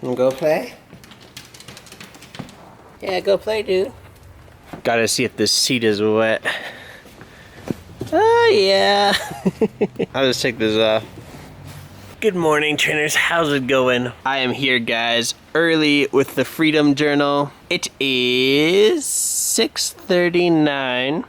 Wanna go play? Yeah, go play, dude. Gotta see if this seat is wet. Oh, yeah. I'll just take this off. Good morning, trainers. How's it going? I am here, guys, early with the Freedom Journal. It is 6:39.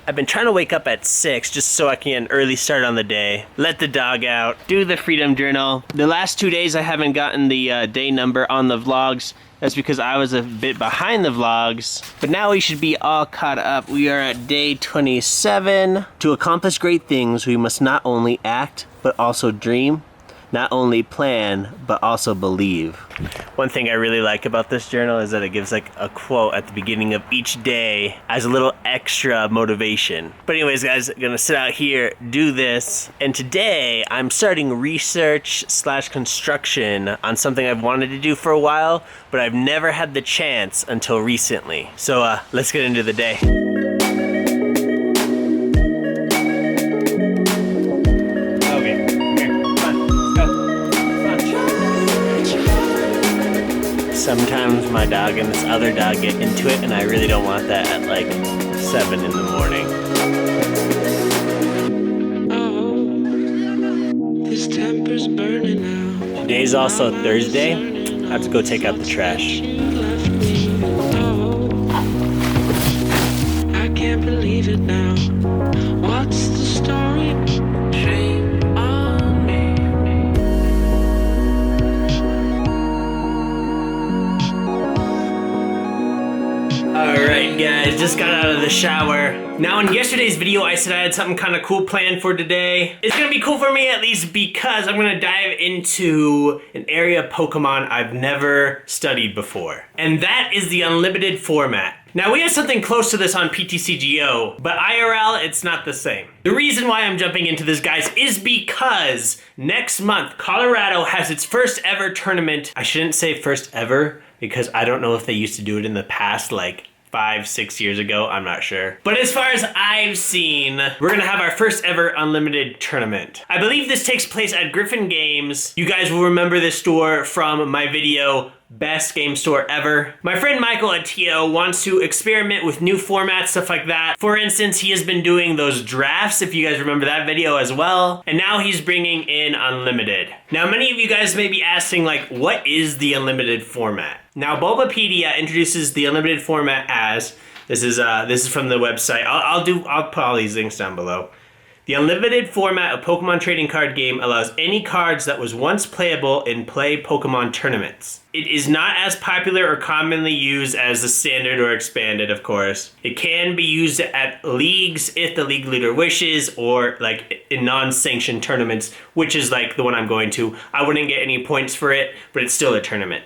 I've been trying to wake up at 6 just so I can get an early start on the day. Let the dog out, do the Freedom Journal. The last 2 days I haven't gotten the day number on the vlogs. That's because I was a bit behind the vlogs. But now we should be all caught up. We are at day 27. To accomplish great things, we must not only act, but also dream. Not only plan, but also believe. One thing I really like about this journal is that it gives like a quote at the beginning of each day as a little extra motivation. But anyways, guys, I'm gonna sit out here, do this, and today I'm starting research/construction on something I've wanted to do for a while, but I've never had the chance until recently. So let's get into the day. Sometimes my dog and this other dog get into it, and I really don't want that at like 7 in the morning. This temper's burning out. Today's also Thursday. I have to go take out the trash. I can't believe it now. What's the story? Shame on me. Alright guys, just got out of the shower. Now in yesterday's video I said I had something kind of cool planned for today. It's gonna be cool for me at least because I'm gonna dive into an area of Pokemon I've never studied before. And that is the unlimited format. Now we have something close to this on PTCGO, but IRL, it's not the same. The reason why I'm jumping into this, guys, is because next month, Colorado has its first ever tournament. I shouldn't say first ever, because I don't know if they used to do it in the past, like 5-6 years ago, I'm not sure. But as far as I've seen, we're gonna have our first ever unlimited tournament. I believe this takes place at Griffin Games. You guys will remember this store from my video, Best Game Store Ever. My friend Michael at TO wants to experiment with new formats, stuff like that. For instance, he has been doing those drafts, if you guys remember that video as well. And now he's bringing in unlimited. Now, many of you guys may be asking, like, what is the unlimited format? Now, Bulbapedia introduces the unlimited format as, this is from the website. I'll put all these links down below. The unlimited format of Pokemon trading card game allows any cards that was once playable in play Pokemon tournaments. It is not as popular or commonly used as the standard or expanded, of course. It can be used at leagues if the league leader wishes, or like in non-sanctioned tournaments, which is like the one I'm going to. I wouldn't get any points for it, but it's still a tournament.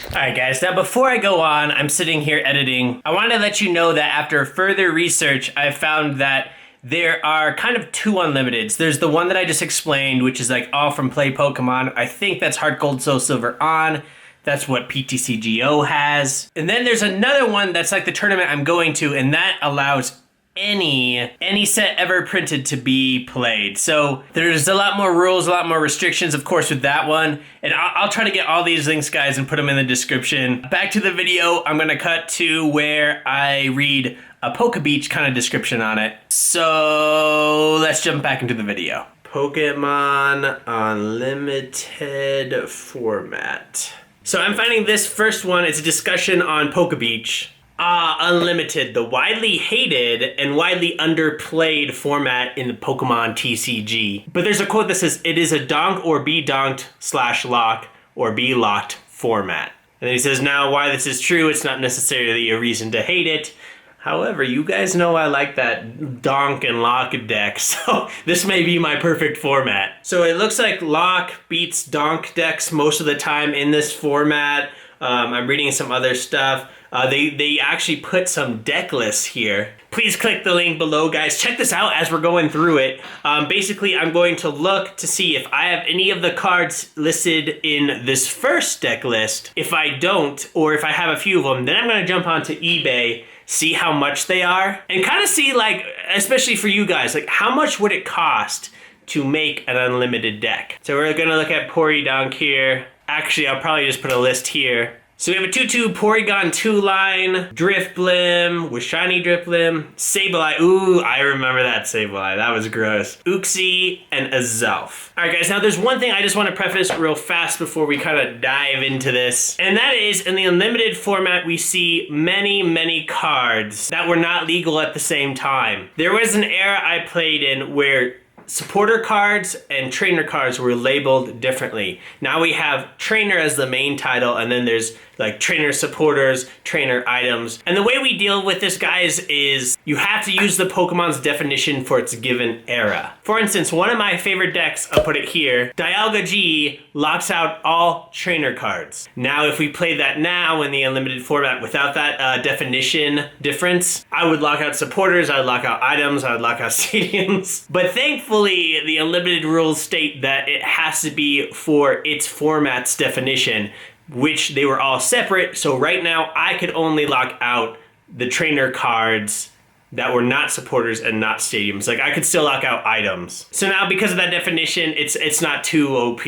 Alright guys, now before I go on, I'm sitting here editing. I wanted to let you know that after further research, I found that there are kind of two unlimiteds. There's the one that I just explained, which is like all from Play Pokemon. I think that's Heart Gold, Soul Silver on. That's what PTCGO has. And then there's another one that's like the tournament I'm going to, and that allows any set ever printed to be played. So there's a lot more rules, a lot more restrictions, of course, with that one. And I'll try to get all these links, guys, and put them in the description. Back to the video, I'm gonna cut to where I read a Pokebeach kind of description on it. So let's jump back into the video. Pokemon Unlimited format. So I'm finding this first one, it's a discussion on Pokebeach. Unlimited, the widely hated and widely underplayed format in the Pokemon TCG. But there's a quote that says, it is a donk or be donked / lock or be locked format. And then he says, now why this is true, it's not necessarily a reason to hate it. However, you guys know I like that donk and lock deck, so this may be my perfect format. So it looks like lock beats donk decks most of the time in this format. I'm reading some other stuff. They actually put some deck lists here. Please click the link below, guys. Check this out as we're going through it. Basically, I'm going to look to see if I have any of the cards listed in this first deck list. If I don't, or if I have a few of them, then I'm gonna jump onto eBay, see how much they are, and kind of see, like, especially for you guys, like how much would it cost to make an unlimited deck. So we're gonna look at Porygonk here. Actually, I'll probably just put a list here. So we have a 2-2 Porygon 2-line, Drifblim with Shiny Drifblim, Sableye. Ooh, I remember that Sableye. That was gross. Uxie and Azelf. All right, guys. Now there's one thing I just want to preface real fast before we kind of dive into this. And that is, in the Unlimited format, we see many cards that were not legal at the same time. There was an era I played in where supporter cards and trainer cards were labeled differently. Now we have trainer as the main title, and then there's like trainer supporters, trainer items. And the way we deal with this, guys, is you have to use the Pokemon's definition for its given era. For instance, one of my favorite decks, I'll put it here, Dialga G locks out all trainer cards. Now, if we play that now in the Unlimited format without that definition difference, I would lock out supporters, I would lock out items, I would lock out stadiums. But thankfully, the Unlimited rules state that it has to be for its format's definition, which they were all separate. So right now I could only lock out the trainer cards that were not supporters and not stadiums. Like, I could still lock out items. So now, because of that definition, it's not too OP.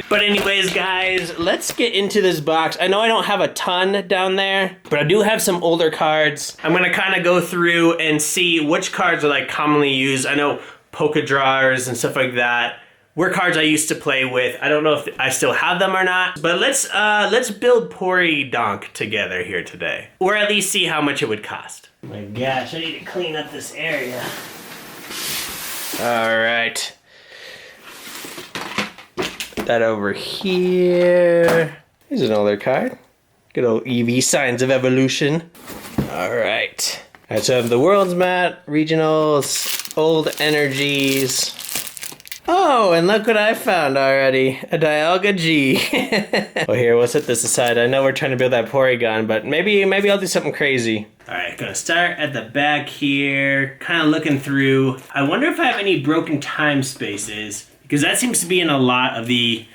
But anyways, guys, let's get into this box. I know I don't have a ton down there, but I do have some older cards. I'm gonna kind of go through and see which cards are like commonly used. I know Poke Drawers and stuff like that were cards I used to play with. I don't know if I still have them or not, but let's build Porygon together here today. Or at least see how much it would cost. Oh my gosh, I need to clean up this area. All right. Put that over here. Here's an older card. Good old EV Signs of Evolution. All right. All right, so I have the World's Map, Regionals, Old Energies. Oh, and look what I found already. A Dialga G. Well, here, we'll set this aside. I know we're trying to build that Porygon, but maybe I'll do something crazy. All right, gonna start at the back here, kind of looking through. I wonder if I have any broken time spaces, because that seems to be in a lot of the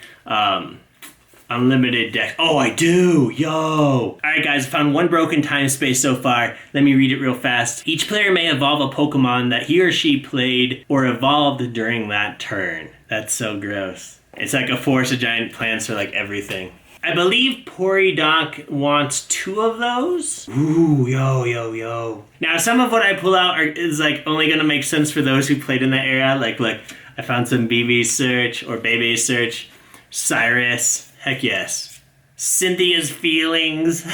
Unlimited deck. Oh, I do! Yo! Alright guys, found one broken time space so far. Let me read it real fast. Each player may evolve a Pokemon that he or she played or evolved during that turn. That's so gross. It's like a forest of giant plants for like everything. I believe Porygon wants 2 of those. Ooh, yo. Now, some of what I pull out is like only gonna make sense for those who played in that era. Like, look, I found some BB Search or Bebe Search, Cyrus. Heck yes. Cynthia's Feelings.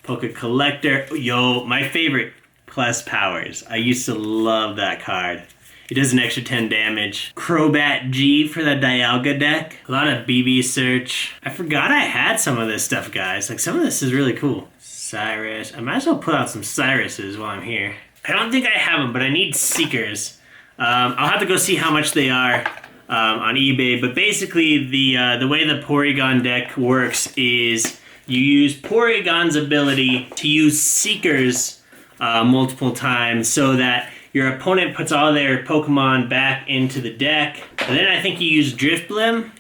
Poke Collector. Yo, my favorite, Plus Powers. I used to love that card. It does an extra 10 damage. Crobat G for the Dialga deck. A lot of BB Search. I forgot I had some of this stuff, guys. Like, some of this is really cool. Cyrus. I might as well put out some Cyruses while I'm here. I don't think I have them, but I need Seekers. I'll have to go see how much they are on eBay, but basically the way the Porygon deck works is you use Porygon's ability to use Seekers multiple times so that your opponent puts all their Pokemon back into the deck, and then I think you use Drifblim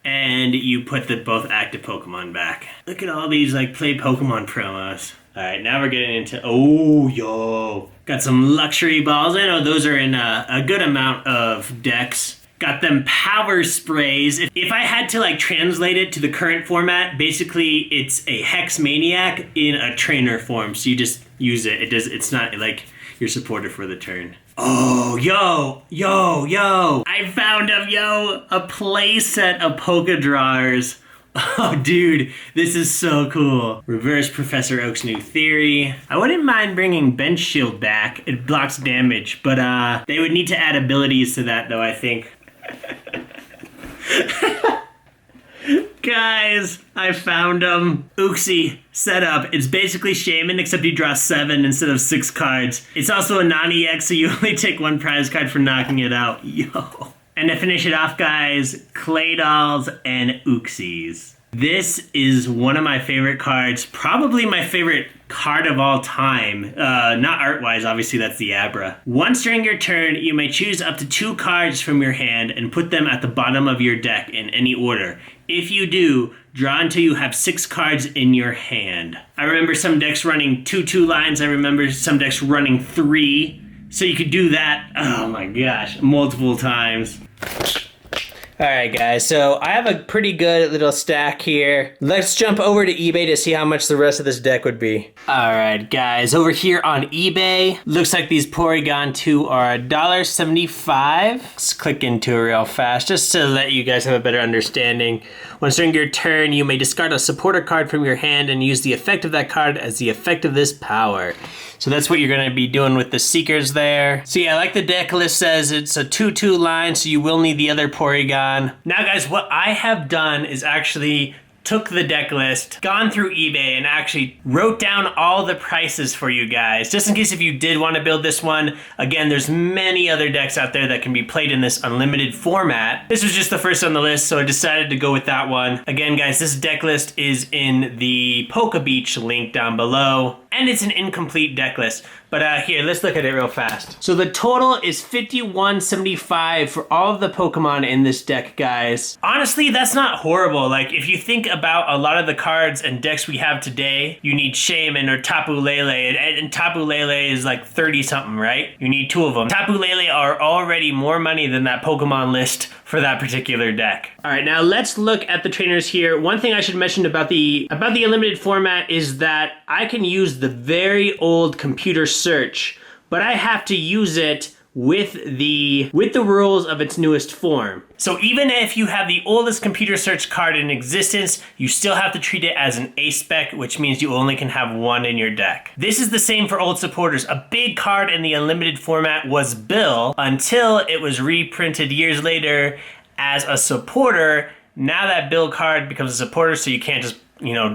and you put the both active Pokemon back. Look at all these like play Pokemon promos. Alright, now we're getting into, oh, yo. Got some luxury balls. I know those are in a good amount of decks. Got them Power Sprays. If I had to like translate it to the current format, basically it's a Hex Maniac in a trainer form. So you just use it. It's not like your supporter for the turn. Oh, yo. I found a play set of Poke Drawers. Oh, dude, this is so cool. Reverse Professor Oak's new theory. I wouldn't mind bringing Bench Shield back. It blocks damage, but they would need to add abilities to that, though, I think. Guys, I found them. Uxie setup. It's basically Shaman, except you draw 7 instead of 6 cards. It's also a non-EX, so you only take 1 prize card for knocking it out. Yo. And to finish it off, guys, Clay Dolls and Uxies. This is one of my favorite cards, probably my favorite card of all time. Not art-wise, obviously that's the Abra. Once during your turn, you may choose up to 2 cards from your hand and put them at the bottom of your deck in any order. If you do, draw until you have 6 cards in your hand. I remember some decks running 2 lines. I remember some decks running 3. So you could do that, oh my gosh, multiple times. Alright guys, so I have a pretty good little stack here. Let's jump over to eBay to see how much the rest of this deck would be. Alright guys, over here on eBay, looks like these Porygon 2 are $1.75. Let's click into it real fast just to let you guys have a better understanding. Once during your turn, you may discard a supporter card from your hand and use the effect of that card as the effect of this power. So that's what you're going to be doing with the Seekers there. So yeah, like the deck list says, it's a 2-2 line, so you will need the other Porygon. Now guys, what I have done is actually took the deck list, gone through eBay, and actually wrote down all the prices for you guys, just in case if you did want to build this one. Again, there's many other decks out there that can be played in this unlimited format. This was just the first on the list, so I decided to go with that one. Again, guys, this deck list is in the Poke Beach link down below, and it's an incomplete deck list. But here, let's look at it real fast. So the total is $51.75 for all of the Pokemon in this deck, guys. Honestly, that's not horrible. Like, if you think about a lot of the cards and decks we have today, you need Shaman or Tapu Lele, and Tapu Lele is like 30-something, right? You need 2 of them. Tapu Lele are already more money than that Pokemon list for that particular deck. All right, now let's look at the trainers here. One thing I should mention about the unlimited format is that I can use the very old computer search, but I have to use it with the rules of its newest form. So even if you have the oldest computer search card in existence, you still have to treat it as an A-spec, which means you only can have 1 in your deck. This is the same for old supporters. A big card in the unlimited format was Bill until it was reprinted years later as a supporter. Now that Bill card becomes a supporter, so you can't just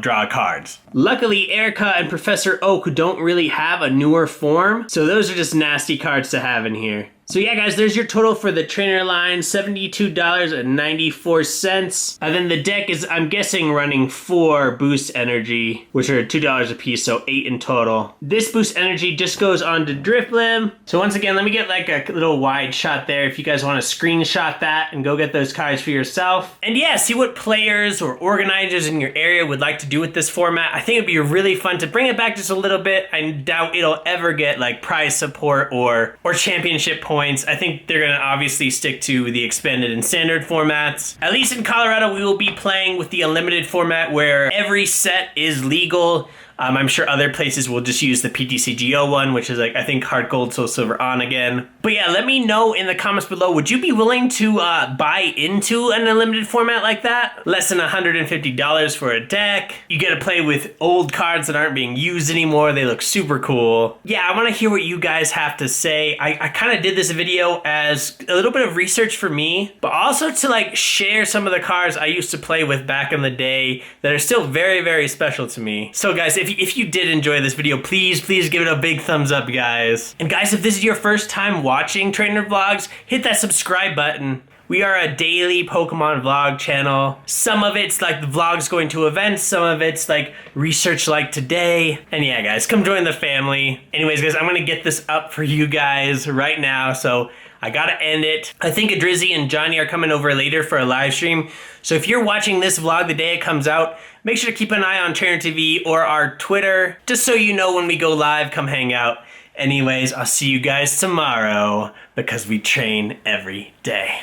draw cards. Luckily, Erica and Professor Oak don't really have a newer form, so those are just nasty cards to have in here. So yeah, guys, there's your total for the trainer line, $72.94. And then the deck is, I'm guessing, running 4 boost energy, which are $2 a piece, so 8 in total. This boost energy just goes on to Drifblim. So once again, let me get like a little wide shot there if you guys want to screenshot that and go get those cards for yourself. And yeah, see what players or organizers in your area would like to do with this format. I think it'd be really fun to bring it back just a little bit. I doubt it'll ever get like prize support or championship points. I think they're going to obviously stick to the expanded and standard formats. At least in Colorado, we will be playing with the unlimited format where every set is legal. I'm sure other places will just use the PTCGO one, which is like, I think, Heart Gold, Soul Silver on again. But yeah, let me know in the comments below, would you be willing to buy into an unlimited format like that? Less than $150 for a deck. You get to play with old cards that aren't being used anymore. They look super cool. Yeah, I want to hear what you guys have to say. I kind of did this video as a little bit of research for me, but also to like share some of the cards I used to play with back in the day that are still very, very special to me. So guys, if you did enjoy this video, please give it a big thumbs up, guys. And guys, if this is your first time watching Trainer Vlogs, hit that subscribe button. We are a daily Pokemon vlog channel. Some of it's like the vlogs going to events, some of it's like research like today. And yeah, guys, come join the family. Anyways, guys, I'm gonna get this up for you guys right now, so I gotta end it. I think Adrizzy and Johnny are coming over later for a live stream. So if you're watching this vlog the day it comes out, make sure to keep an eye on Trainer TV or our Twitter, just so you know when we go live, come hang out. Anyways, I'll see you guys tomorrow because we train every day.